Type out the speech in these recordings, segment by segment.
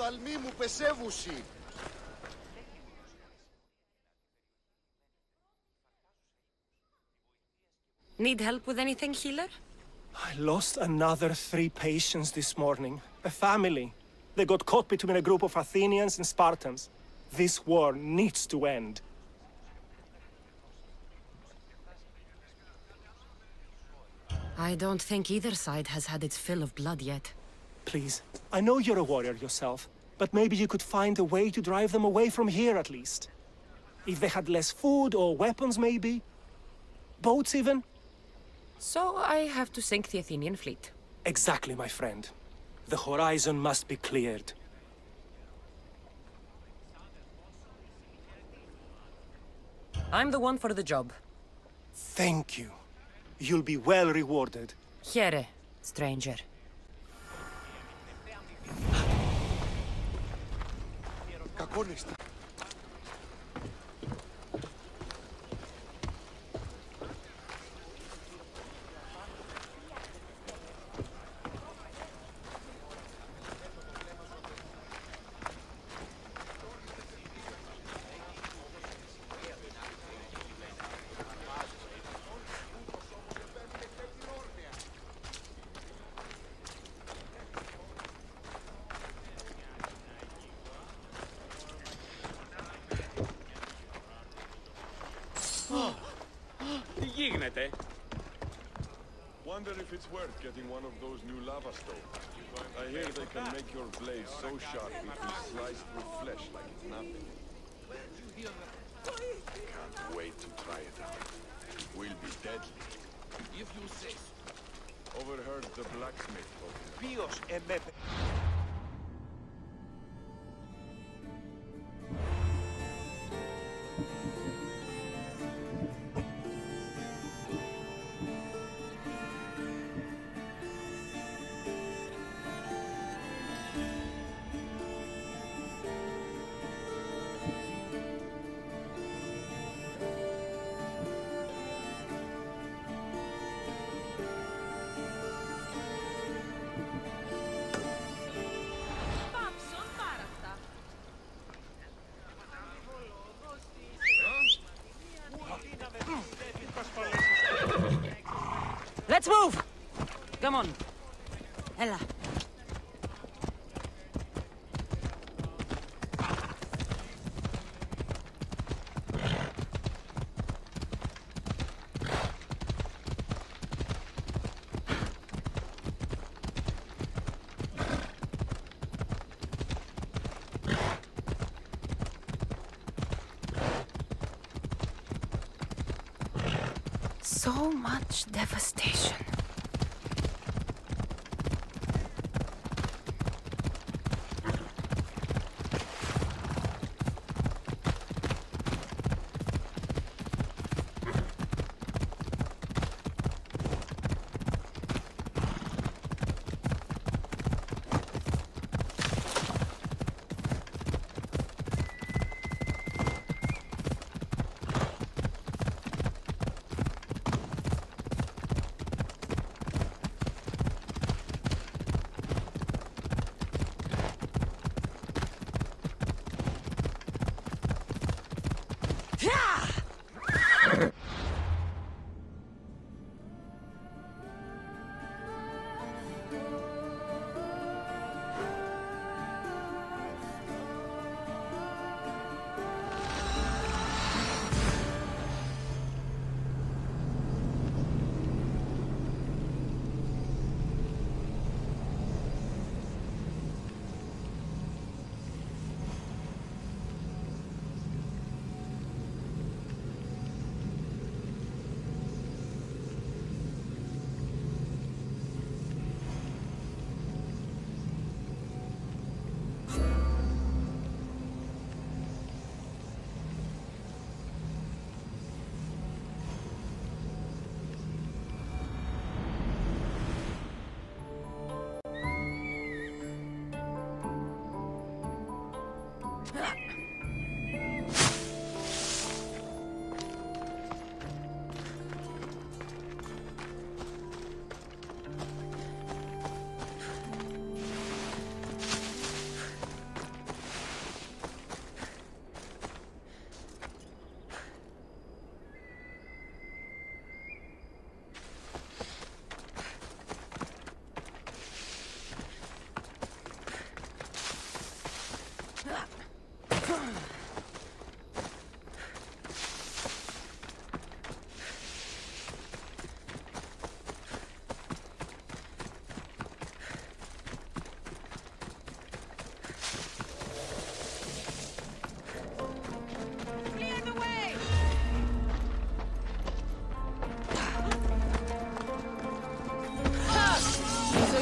παλμοί μου πεσέβουσι. Need help with anything, healer? I lost another 3 patients this morning. A family. They got caught between a group of Athenians and Spartans. This war needs to end. I don't think either side has had its fill of blood yet. Please, I know you're a warrior yourself, but maybe you could find a way to drive them away from here at least. If they had less food or weapons, maybe? Boats even? So I have to sink the Athenian fleet. Exactly, my friend. The horizon must be cleared. I'm the one for the job. Thank you. You'll be well rewarded. Here, stranger. Κακόνιστα. Wonder if it's worth getting one of those new lava stoves. I hear they can make your blade so sharp it will slice through flesh like it's nothing. Can't wait to try it out. It will be deadly. If you say so. Overheard the blacksmith talking. Ποιος εμέπε. Let's move! Come on. Ella. So much devastation.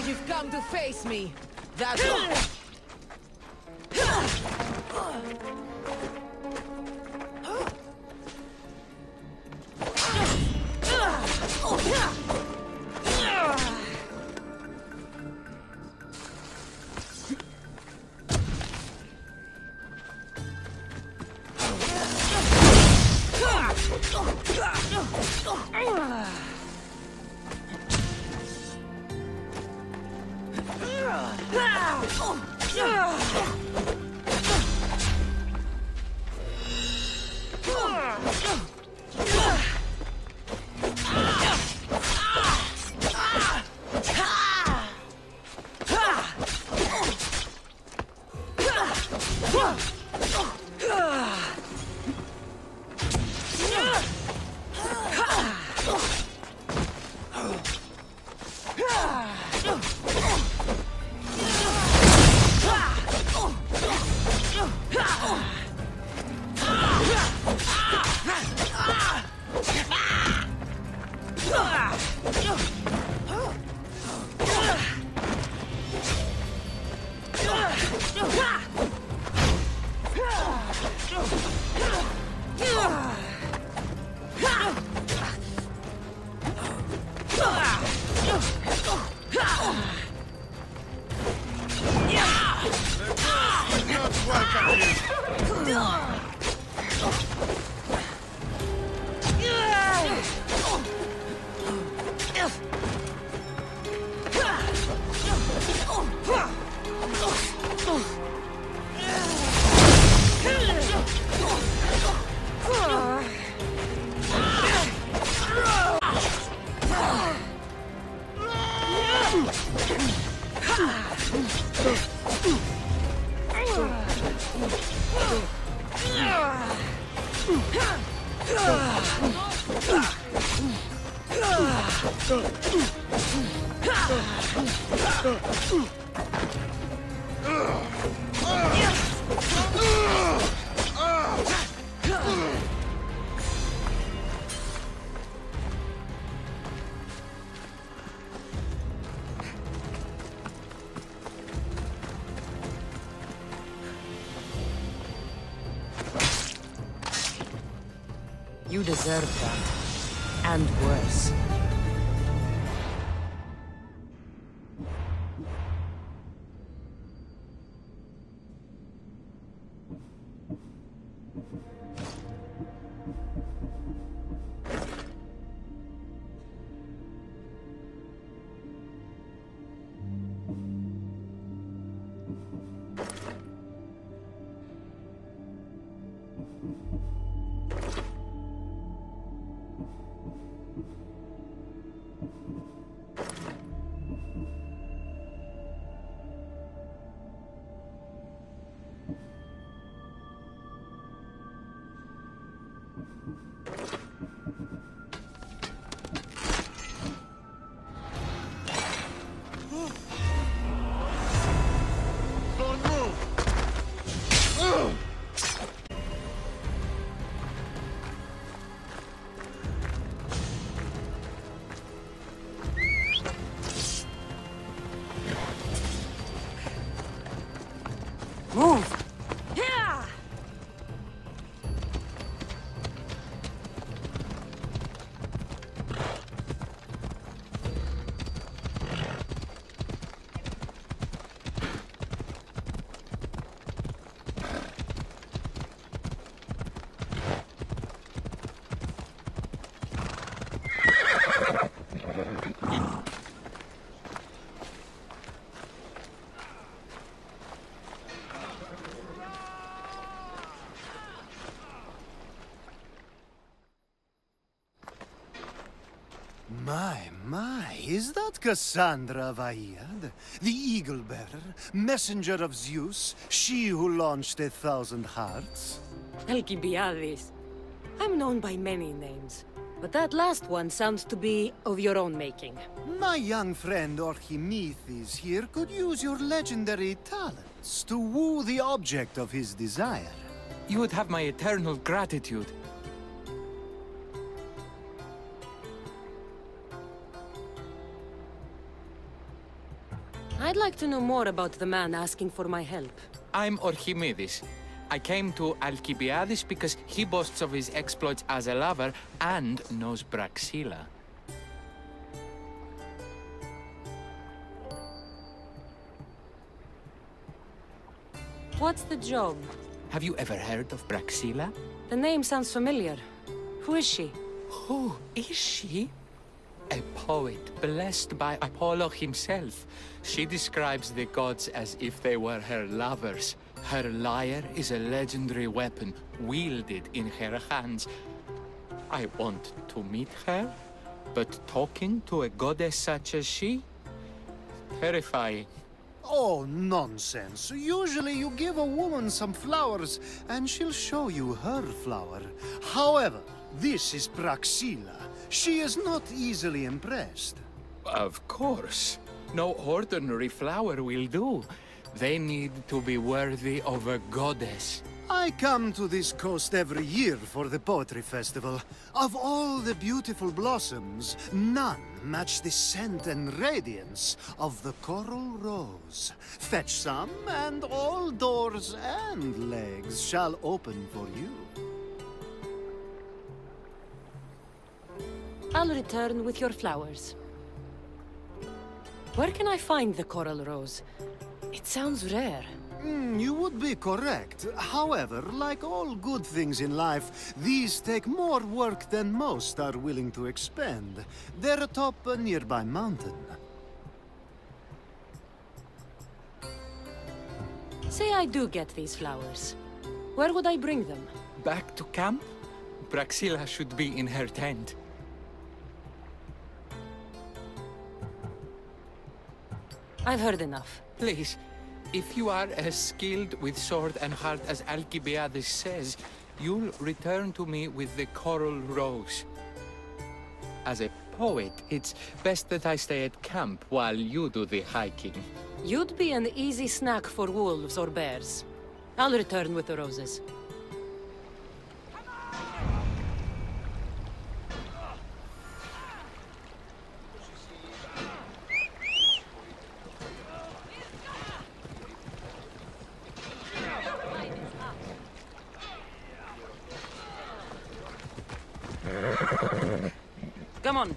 You've come to face me. That's all. You deserve that. And worse. Move! My, is that Cassandra Vahyad, the Eagle-Bearer, messenger of Zeus, she who launched 1,000 hearts? Alcibiades. I'm known by many names, but that last one sounds to be of your own making. My young friend Archimedes here could use your legendary talents to woo the object of his desire. You would have my eternal gratitude. I'd like to know more about the man asking for my help. I'm Orchimedes. I came to Alcibiades because he boasts of his exploits as a lover and knows Braxilla. What's the job? Have you ever heard of Braxilla? The name sounds familiar. Who is she? Who is she? A poet blessed by Apollo himself. She describes the gods as if they were her lovers. Her lyre is a legendary weapon wielded in her hands. I want to meet her, but talking to a goddess such as she? Terrifying. Oh, nonsense. Usually you give a woman some flowers, and she'll show you her flower. However, this is Braxilla. She is not easily impressed. Of course. No ordinary flower will do. They need to be worthy of a goddess. I come to this coast every year for the Poetry Festival. Of all the beautiful blossoms, none match the scent and radiance of the coral rose. Fetch some, and all doors and legs shall open for you. I'll return with your flowers. Where can I find the coral rose? It sounds rare. You would be correct. However, like all good things in life, these take more work than most are willing to expend. They're atop a nearby mountain. Say I do get these flowers. Where would I bring them? Back to camp? Braxilla should be in her tent. I've heard enough. Please, if you are as skilled with sword and heart as Alcibiades says, you'll return to me with the coral rose. As a poet, it's best that I stay at camp while you do the hiking. You'd be an easy snack for wolves or bears. I'll return with the roses. Come on.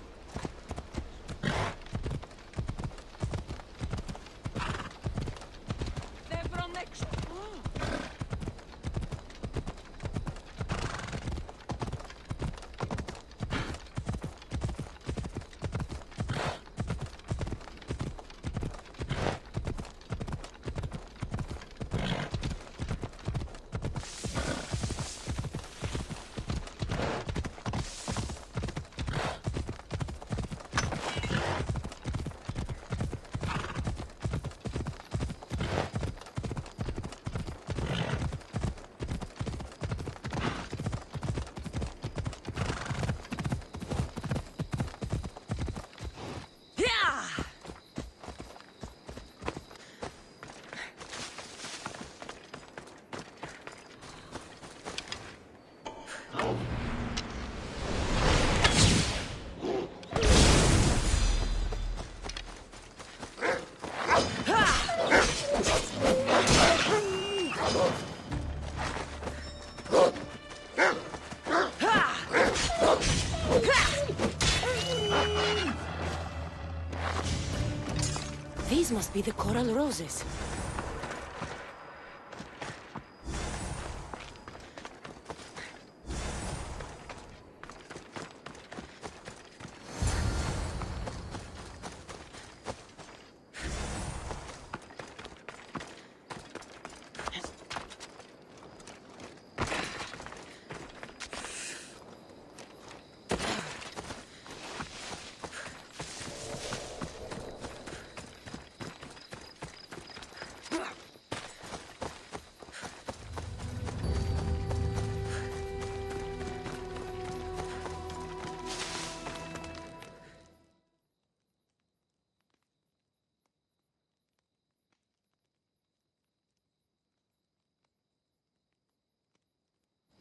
These must be the coral roses.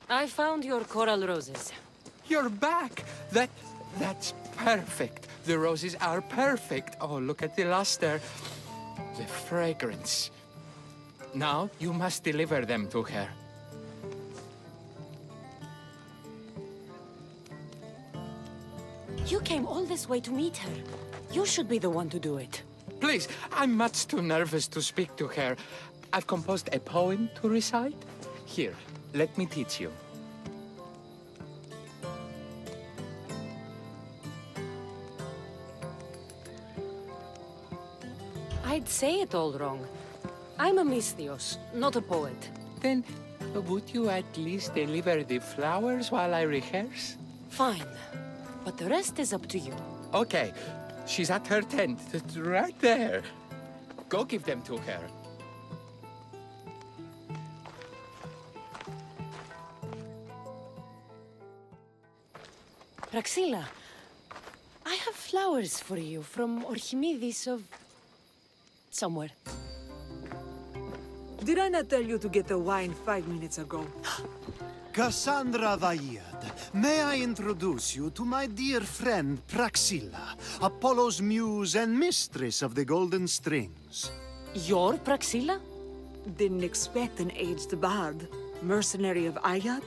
I found your coral roses. You're back! That's perfect. The roses are perfect. Oh, look at the luster. the fragrance. Now you must deliver them to her. You came all this way to meet her. You should be the one to do it. Please, I'm much too nervous to speak to her. I've composed a poem to recite. Here, let me teach you. I'd say it all wrong. I'm a Misthios, not a poet. Then, would you at least deliver the flowers while I rehearse? Fine. But the rest is up to you. Okay, she's at her tent, right there. Go give them to her. Praxilla, I have flowers for you from Orchimidis of... somewhere. Did I not tell you to get the wine 5 minutes ago? Cassandra Vaiad, may I introduce you to my dear friend Praxilla, Apollo's muse and mistress of the Golden Strings. You're Praxilla? Didn't expect an aged bard. Mercenary of Ayad?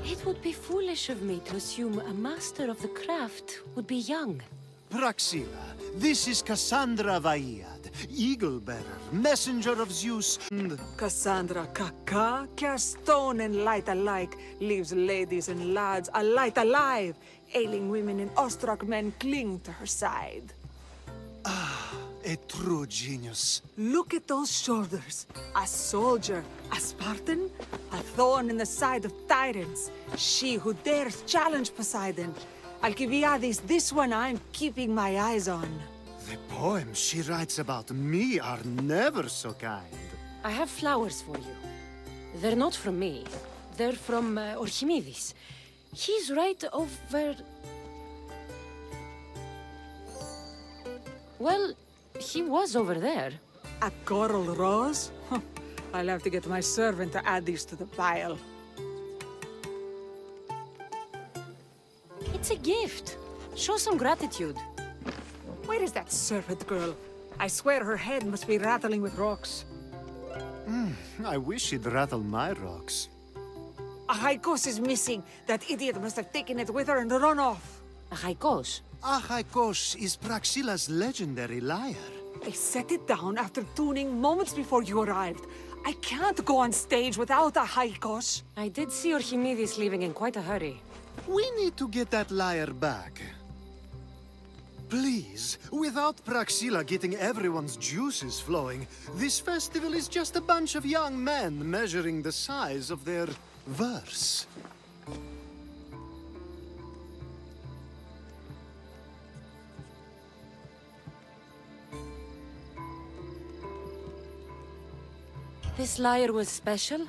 It would be foolish of me to assume a master of the craft would be young. Praxilla, this is Cassandra Vaiad, Eagle-bearer, messenger of Zeus, and... Cassandra Kaka, cast stone and light alike, leaves ladies and lads alight alive. Ailing women and awestruck men cling to her side. a true genius. Look at those shoulders. A soldier, a Spartan, a thorn in the side of tyrants. She who dares challenge Poseidon. Alcibiades, this one I'm keeping my eyes on. The poems she writes about me are never so kind. I have flowers for you. They're not from me. They're from Orchimidis. He's right over... Well, he was over there. A coral rose? I'll have to get my servant to add these to the pile. It's a gift. Show some gratitude. Where is that servant girl? I swear her head must be rattling with rocks. I wish she'd rattle my rocks. A Haikos is missing. That idiot must have taken it with her and run off. A Haikos. Achaikos is Praxilla's legendary lyre. They set it down after tuning moments before you arrived. I can't go on stage without a Haikos. I did see Orchimidis leaving in quite a hurry. We need to get that lyre back. Please, without Praxilla getting everyone's juices flowing, this festival is just a bunch of young men measuring the size of their verse. This lyre was special.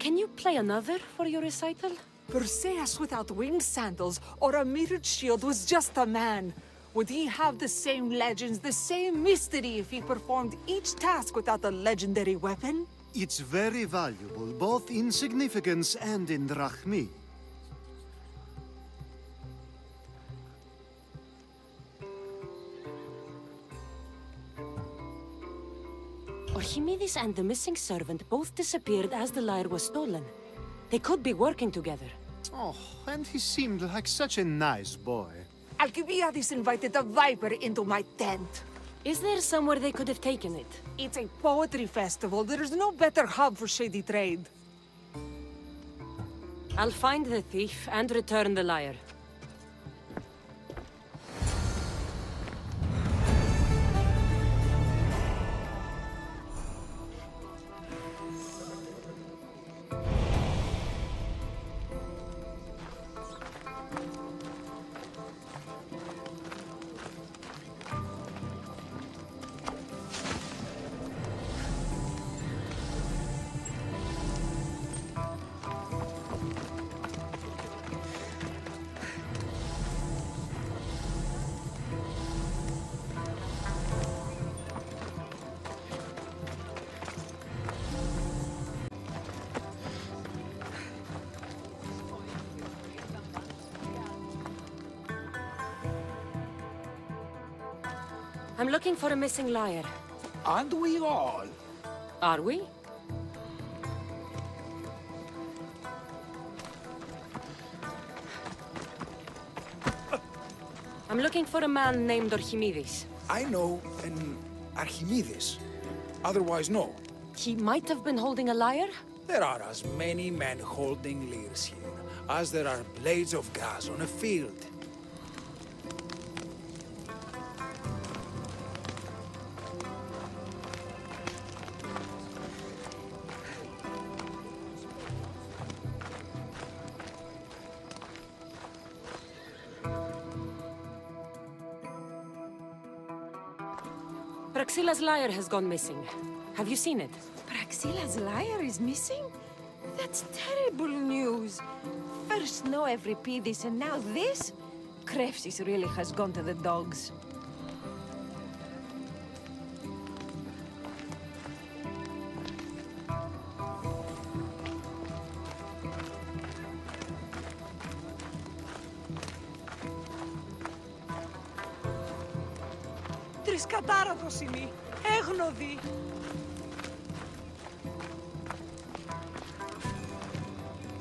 Can you play another for your recital? Perseus without winged sandals or a mirrored shield was just a man. Would he have the same legends, the same mystery if he performed each task without a legendary weapon? It's very valuable, both in significance and in drachmi. Orchimidis and the missing servant both disappeared as the lyre was stolen. They could be working together. Oh, and he seemed like such a nice boy. Alcibiades invited a viper into my tent. Is there somewhere they could have taken it? It's a poetry festival. There's no better hub for shady trade. I'll find the thief and return the lyre. I'm looking for a missing lyre. And we all. Are we? I'm looking for a man named Archimedes. I know an Archimedes. Otherwise, no. He might have been holding a lyre? There are as many men holding lyres here as there are blades of grass on a field. Praxilla's lyre has gone missing. Have you seen it? Praxilla's lyre is missing? That's terrible news. First no Euripides and now this? Krepsis really has gone to the dogs. Τρισκατάρατος είμαι, έγνοδη.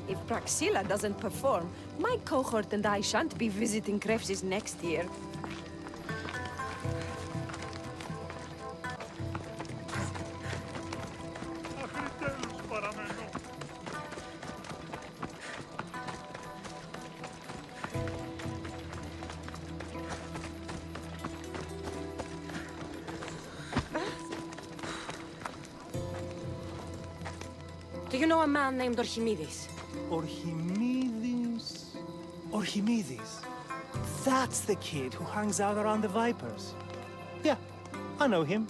If Praxilla doesn't perform, my cohort and I shan't be visiting Krepsis next year. Do you know a man named Archimedes? Archimedes? Archimedes? That's the kid who hangs out around the Vipers. Yeah, I know him.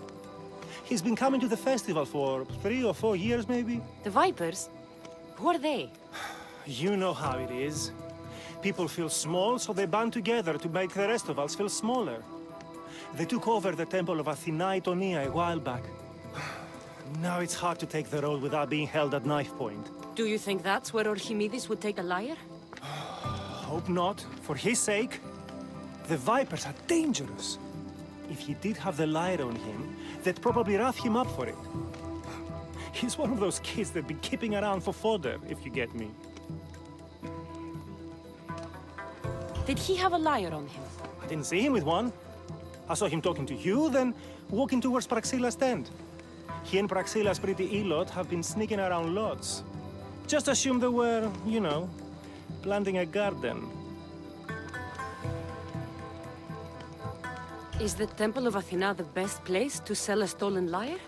He's been coming to the festival for 3 or 4 years, maybe. The Vipers? Who are they? You know how it is. People feel small, so they band together to make the rest of us feel smaller. They took over the temple of Athena Itonia a while back. Now it's hard to take the role without being held at knife point. Do you think that's where Archimedes would take a lyre? Hope not. For his sake. The Vipers are dangerous. If he did have the lyre on him, they'd probably rough him up for it. He's one of those kids that'd be keeping around for fodder, if you get me. Did he have a lyre on him? I didn't see him with one. I saw him talking to you, then walking towards Praxilla's tent. He and Praxilla's pretty elot have been sneaking around lots. Just assume they were, you know, planting a garden. Is the Temple of Athena the best place to sell a stolen lyre?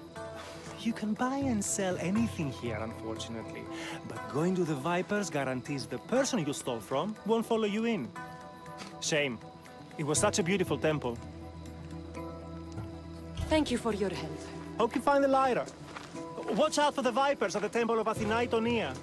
You can buy and sell anything here, unfortunately. But going to the Vipers guarantees the person you stole from won't follow you in. Shame. It was such a beautiful temple. Thank you for your help. Hope you find the lyre. Watch out for the Vipers at the temple of Athena Itonia.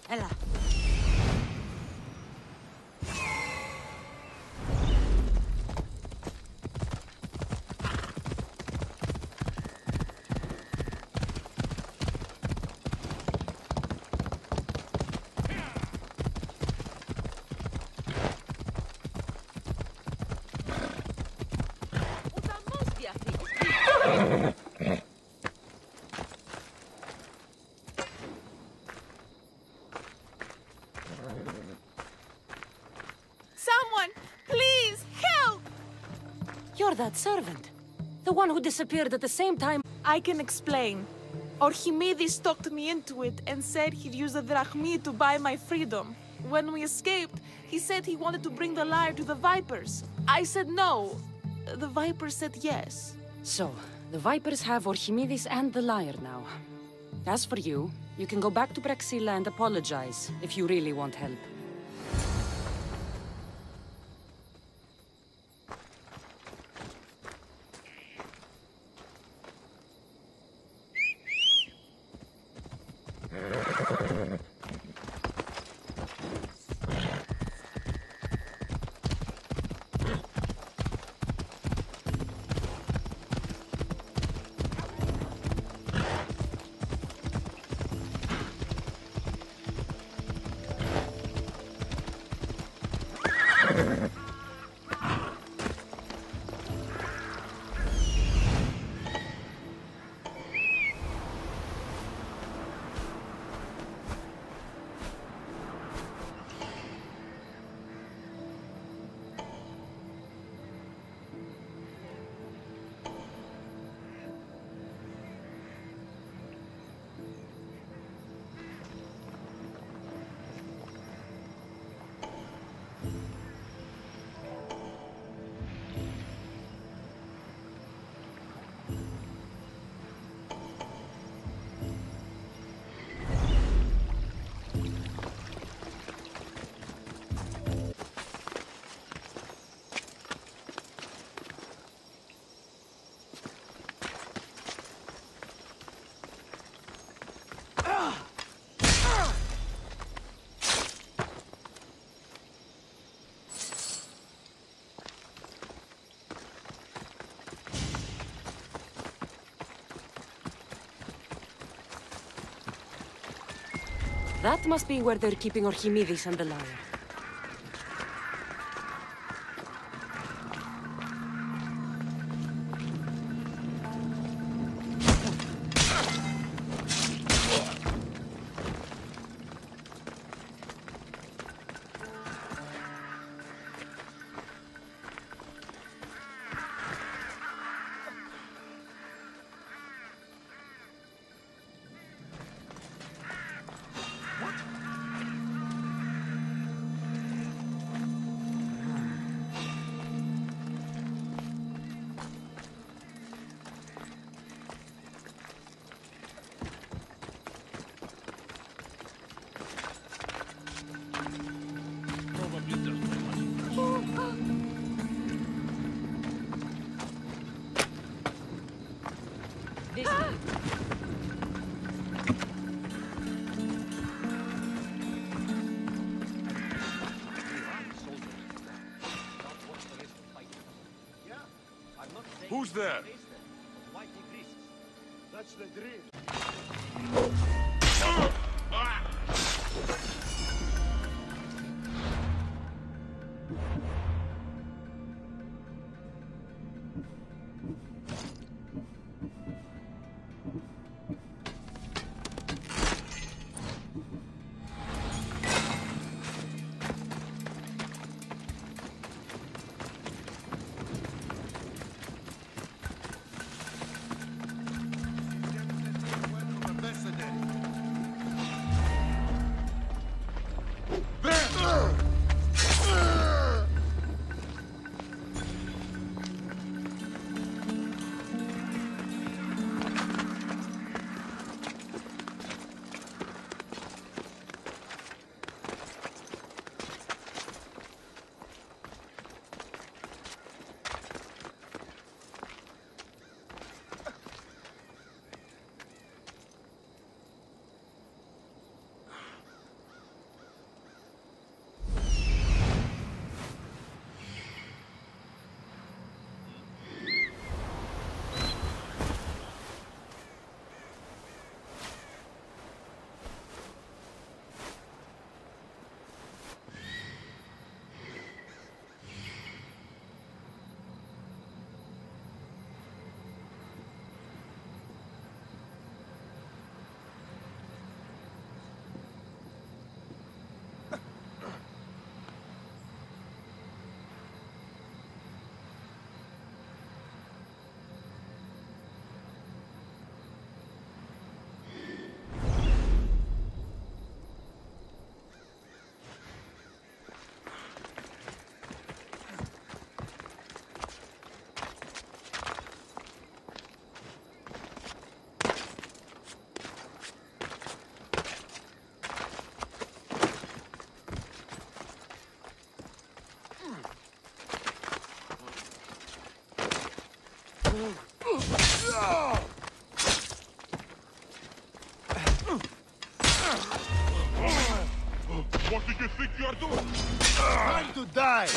Έλα. Someone, please, help! You're that servant. The one who disappeared at the same time. I can explain. Archimedes talked me into it and said he'd use a drachmi to buy my freedom. When we escaped, he said he wanted to bring the lyre to the Vipers. I said no. the Viper said yes. So, the Vipers have Archimedes and the Liar now. As for you, you can go back to Praxilla and apologize if you really want help. That must be where they're keeping Archimedes and the Liar. Who's there? That's the dream. What do you think you are doing? Time to die!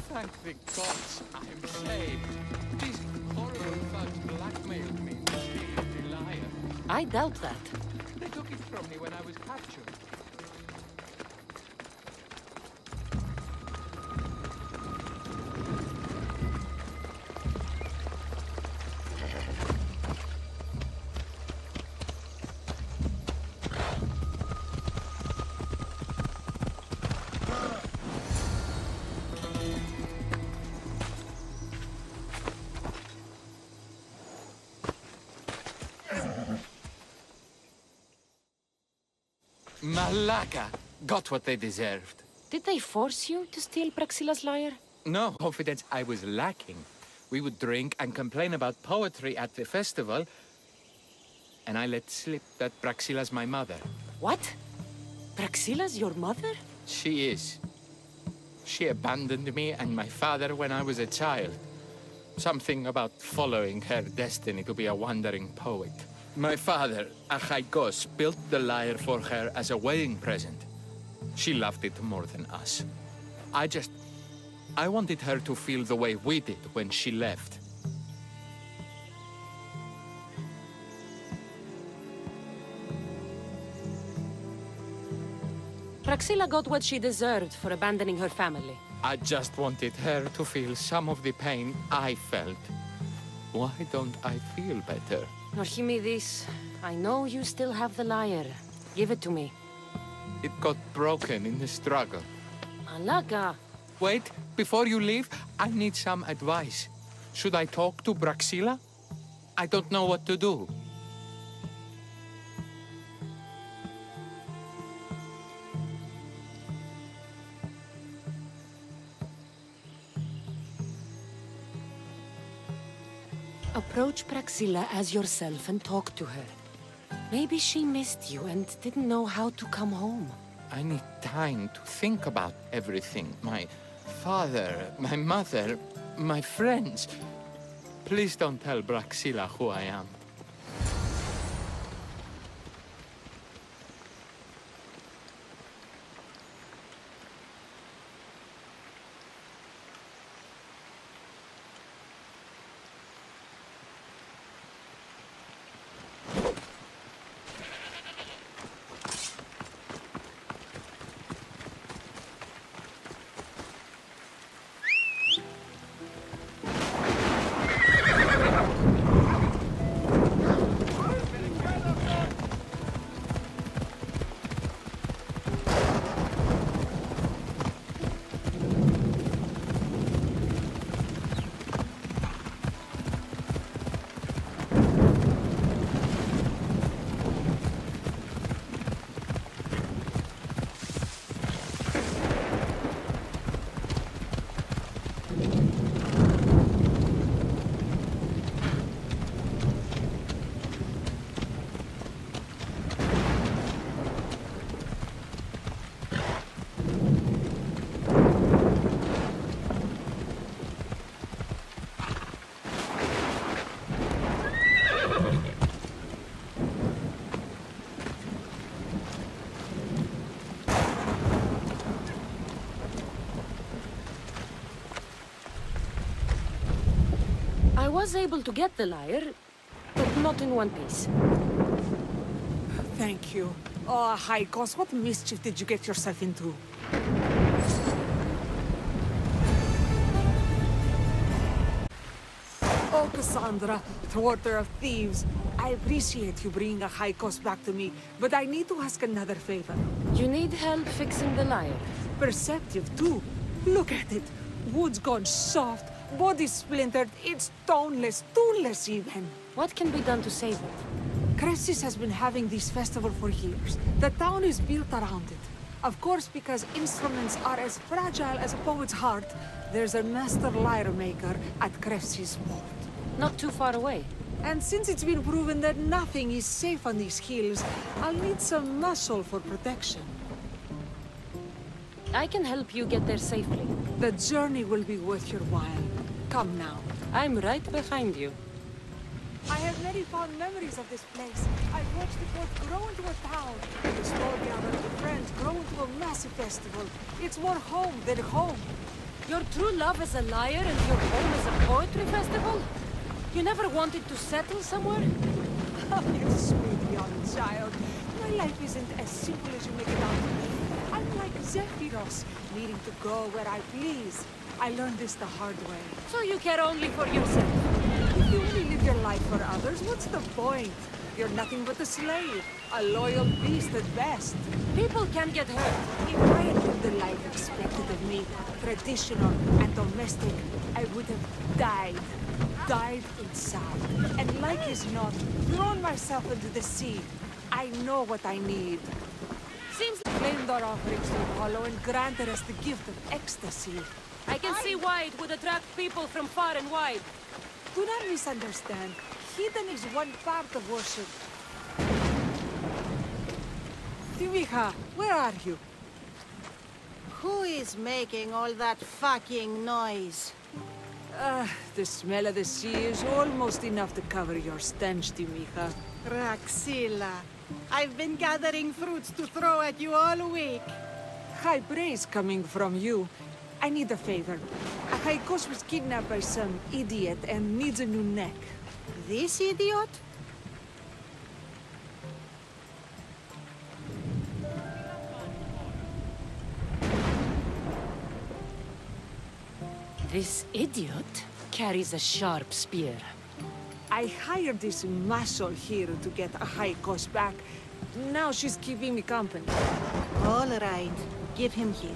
Thank the gods I'm saved. These horrible thugs blackmailed me to steal the lyre. I doubt that. They took it from me when I was captured. Malaka got what they deserved. Did they force you to steal Praxila's lyre? No confidence I was lacking. We would drink and complain about poetry at the festival, and I let slip that Praxila's my mother. What? Praxila's your mother? She is. She abandoned me and my father when I was a child. Something about following her destiny to be a wandering poet. My father, Achaikos, built the lyre for her as a wedding present. She loved it more than us. I wanted her to feel the way we did when she left. Praxila got what she deserved for abandoning her family. I just wanted her to feel some of the pain I felt. Why don't I feel better? Archimedes, I know you still have the lyre. Give it to me. It got broken in the struggle. Malaka! Wait, before you leave, I need some advice. Should I talk to Praxila? I don't know what to do. Approach Praxila as yourself and talk to her. Maybe she missed you and didn't know how to come home. I need time to think about everything. My father, my mother, my friends. Please don't tell Praxila who I am. I was able to get the lyre, but not in one piece. Thank you. Oh, Haikos, what mischief did you get yourself into? Oh, Cassandra, thwarter of thieves. I appreciate you bringing a Haikos back to me, but I need to ask another favor. You need help fixing the lyre. Perceptive, too. Look at it. Wood's gone soft, body splintered, it's toneless, tooless even. What can be done to save it? Cressis has been having this festival for years. The town is built around it. Of course, because instruments are as fragile as a poet's heart, there's a master lyre maker at Cressis port. Not too far away. And since it's been proven that nothing is safe on these hills, I'll need some muscle for protection. I can help you get there safely. The journey will be worth your while. Come now. I'm right behind you. I have many fond memories of this place. I've watched the port grow into a town, the small gathering of friends grow into a massive festival. It's more home than home. Your true love is a liar and your home is a poetry festival? You never wanted to settle somewhere? Oh, you sweet young child. My life isn't as simple as you make it out to be. I'm like Zephyros, needing to go where I please. I learned this the hard way. So you care only for yourself? If you only live your life for others, what's the point? You're nothing but a slave, a loyal beast at best. People can get hurt. If I had lived the life expected of me, traditional and domestic, I would have died. Died inside. And like as not, thrown myself into the sea. I know what I need. Seems like claimed our offerings to Apollo and granted us the gift of ecstasy. I can see why it would attract people from far and wide. Do not misunderstand. Heathen is one part of worship. Timiha, where are you? Who is making all that fucking noise? The smell of the sea is almost enough to cover your stench, Timiha. Raxila, I've been gathering fruits to throw at you all week. High praise coming from you. I need a favor. Akaikos was kidnapped by some idiot and needs a new neck. This idiot? This idiot carries a sharp spear. I hired this muscle here to get Akaikos back. Now she's keeping me company. All right, give him here.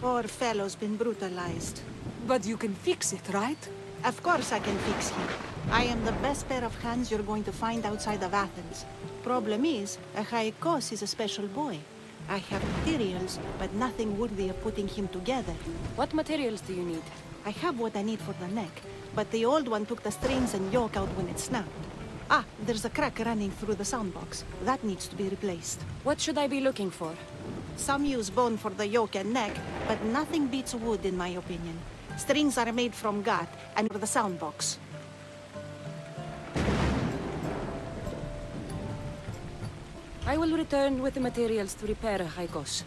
Poor fellow's been brutalized. But you can fix it, right? Of course I can fix him. I am the best pair of hands you're going to find outside of Athens. Problem is, Achaikos is a special boy. I have materials, but nothing worthy of putting him together. What materials do you need? I have what I need for the neck, but the old one took the strings and yoke out when it snapped. Ah, there's a crack running through the soundbox. That needs to be replaced. What should I be looking for? Some use bone for the yoke and neck, but nothing beats wood in my opinion. Strings are made from gut and for the soundbox. I will return with the materials to repair Haikos.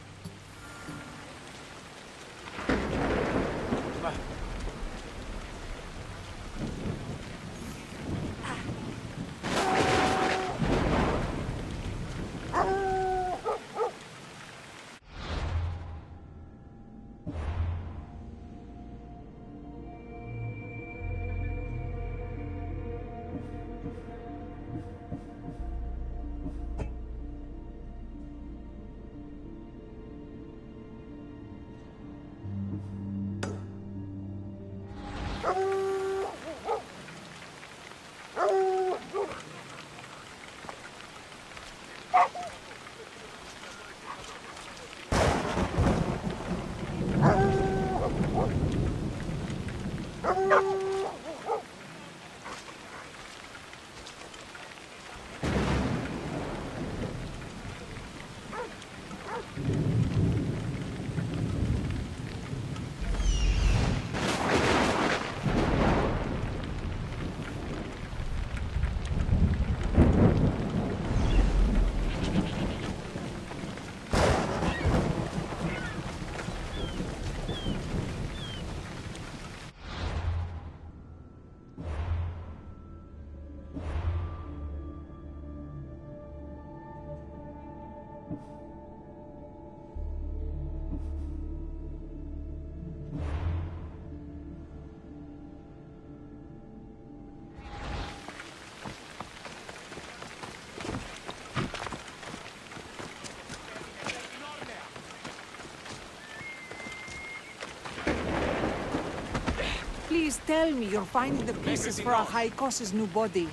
Please tell me you're finding the pieces for Achaikos' new body.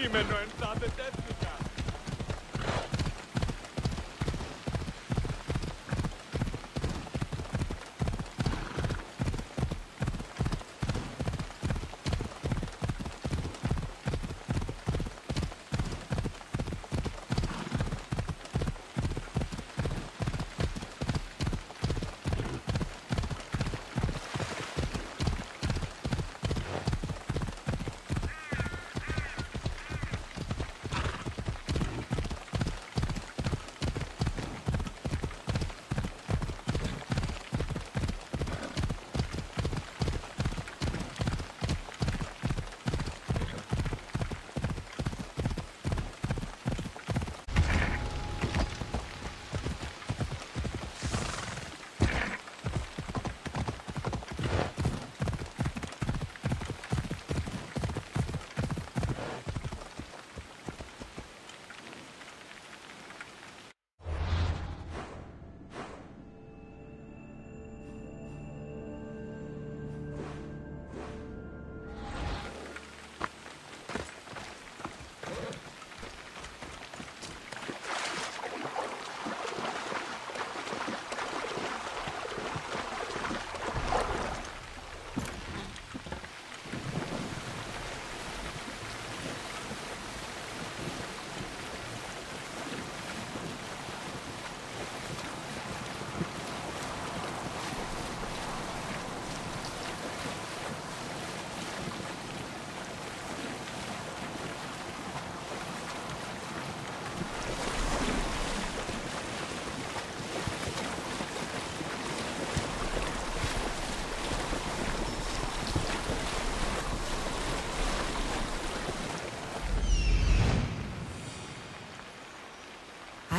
κείμενο ενθάδετεύτηκα.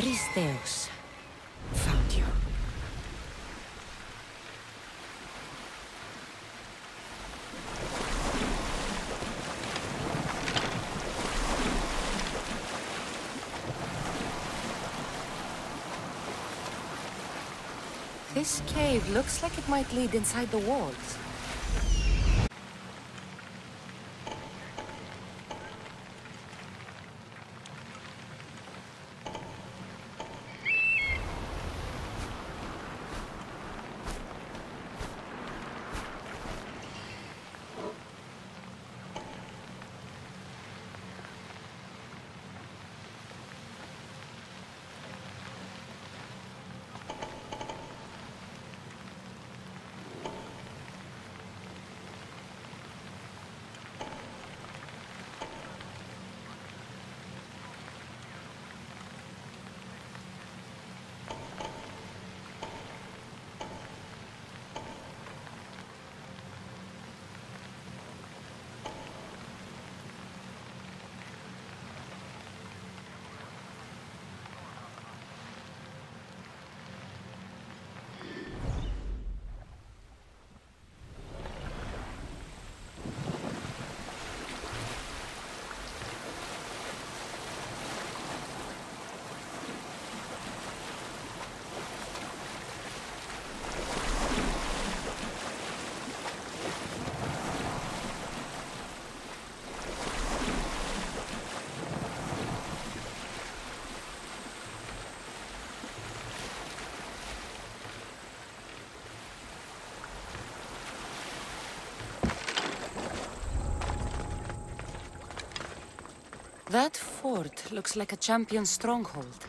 Aristeus. Found you. This cave looks like it might lead inside the walls. That fort looks like a champion stronghold.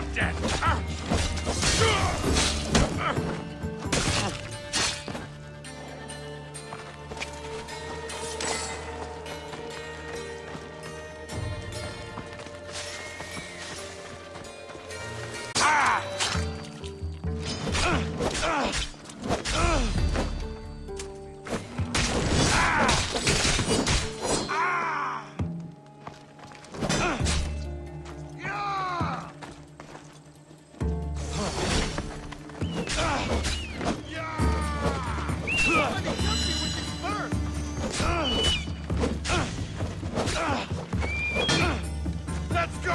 not dead! Let's go!